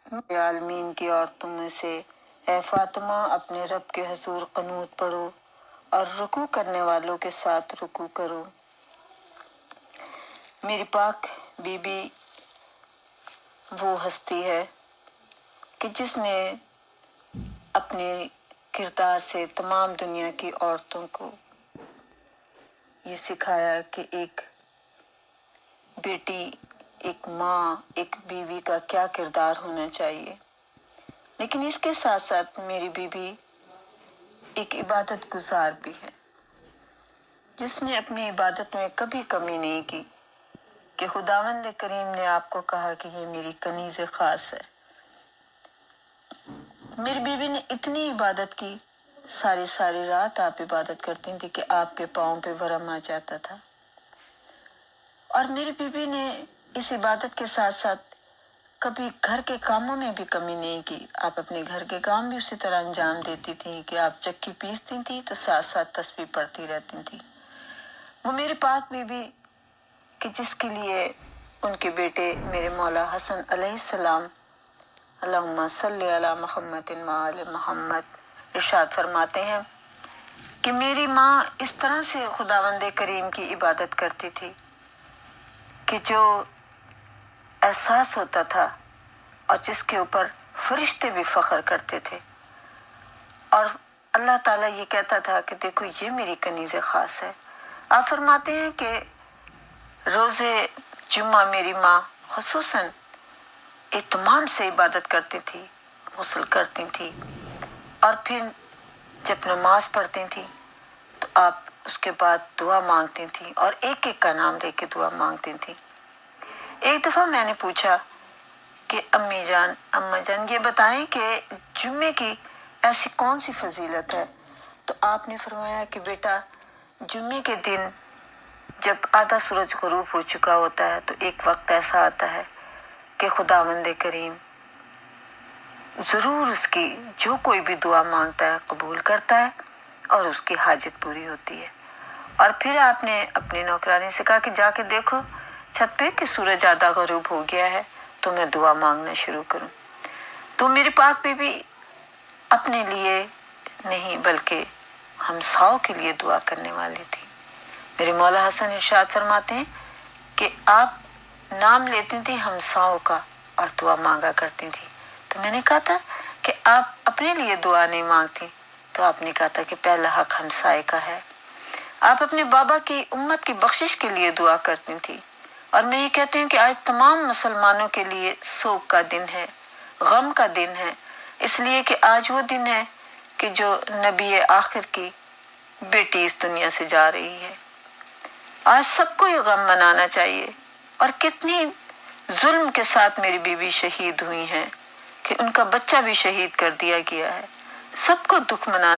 عالمین کی عورتوں میں سے اے فاطمہ اپنے رب کے حضور قنوت پڑھو اور رکوع کرنے والوں کے ساتھ رکوع کرو۔ میری پاک بی بی وہ ہستی ہے کہ جس نے اپنے کردار سے تمام دنیا کی عورتوں کو یہ سکھایا کہ ایک بیٹی، ایک ماں، ایک بیوی کا کیا کردار ہونا چاہیے۔ لیکن اس کے ساتھ ساتھ میری بیوی ایک عبادت گزار بھی ہے، جس نے اپنی عبادت میں کبھی کمی نہیں کی کہ خداوند کریم نے آپ کو کہا کہ یہ میری کنیز خاص ہے۔ میری بیوی نے اتنی عبادت کی، ساری رات آپ عبادت کرتی تھی کہ آپ کے پاؤں پہ ورم آ جاتا تھا۔ اور میری بیوی نے اس عبادت کے ساتھ ساتھ کبھی گھر کے کاموں میں بھی کمی نہیں کی۔ آپ اپنے گھر کے کام بھی اسی طرح انجام دیتی تھی کہ آپ چکی پیستی تھی تو ساتھ ساتھ تسبیح پڑھتی رہتی تھی۔ وہ میری پاک بیوی کہ جس کے لیے ان کے بیٹے میرے مولا حسن علیہ السلام اللہم صلی علی محمد وآل محمد ارشاد فرماتے ہیں کہ میری ماں اس طرح سے خداوند کریم کی عبادت کرتی تھی کہ جو احساس ہوتا تھا اور جس کے اوپر فرشتے بھی فخر کرتے تھے، اور اللہ تعالیٰ یہ کہتا تھا کہ دیکھو یہ میری کنیز خاص ہے۔ آپ فرماتے ہیں کہ روز جمعہ میری ماں خصوصاً اہتمام سے عبادت کرتی تھی، غسل کرتی تھی، اور پھر جب نماز پڑھتی تھی تو آپ اس کے بعد دعا مانگتی تھی اور ایک ایک کا نام لے کے دعا مانگتی تھی۔ ایک دفعہ میں نے پوچھا کہ امی جان، اماں جان یہ بتائیں کہ جمعے کی ایسی کون سی فضیلت ہے؟ تو آپ نے فرمایا کہ بیٹا جمعے کے دن جب آدھا سورج غروب ہو چکا ہوتا ہے تو ایک وقت ایسا آتا ہے کہ خداوند کریم ضرور اس کی جو کوئی بھی دعا مانگتا ہے قبول کرتا ہے اور اس کی حاجت پوری ہوتی ہے۔ اور پھر آپ نے اپنی نوکرانی سے کہا کہ جا کے دیکھو چھت پہ کہ سورج آدھا غروب ہو گیا ہے تو میں دعا مانگنا شروع کروں۔ تو میری پاک بیوی اپنے لیے نہیں بلکہ ہمساؤں کے لیے دعا کرنے والی تھی۔ میرے مولا حسن ارشاد فرماتے ہیں کہ آپ نام لیتی تھی ہمساؤں کا اور دعا مانگا کرتی تھی۔ تو میں نے کہا تھا کہ آپ اپنے لیے دعا نہیں مانگتی، تو آپ نے کہا تھا کہ پہلا حق ہمسائے کا ہے۔ آپ اپنے بابا کی امت کی بخشش کے لیے دعا کرتی تھی، اور میں یہ کہتی ہوں کہ آج تمام مسلمانوں کے لیے سوگ کا دن ہے، غم کا دن ہے، اس لیے کہ آج وہ دن ہے کہ جو نبی آخر کی بیٹی اس دنیا سے جا رہی ہے۔ آج سب کو یہ غم منانا چاہیے، اور کتنی ظلم کے ساتھ میری بیوی شہید ہوئی ہیں کہ ان کا بچہ بھی شہید کر دیا گیا ہے۔ سب کو دکھ منانا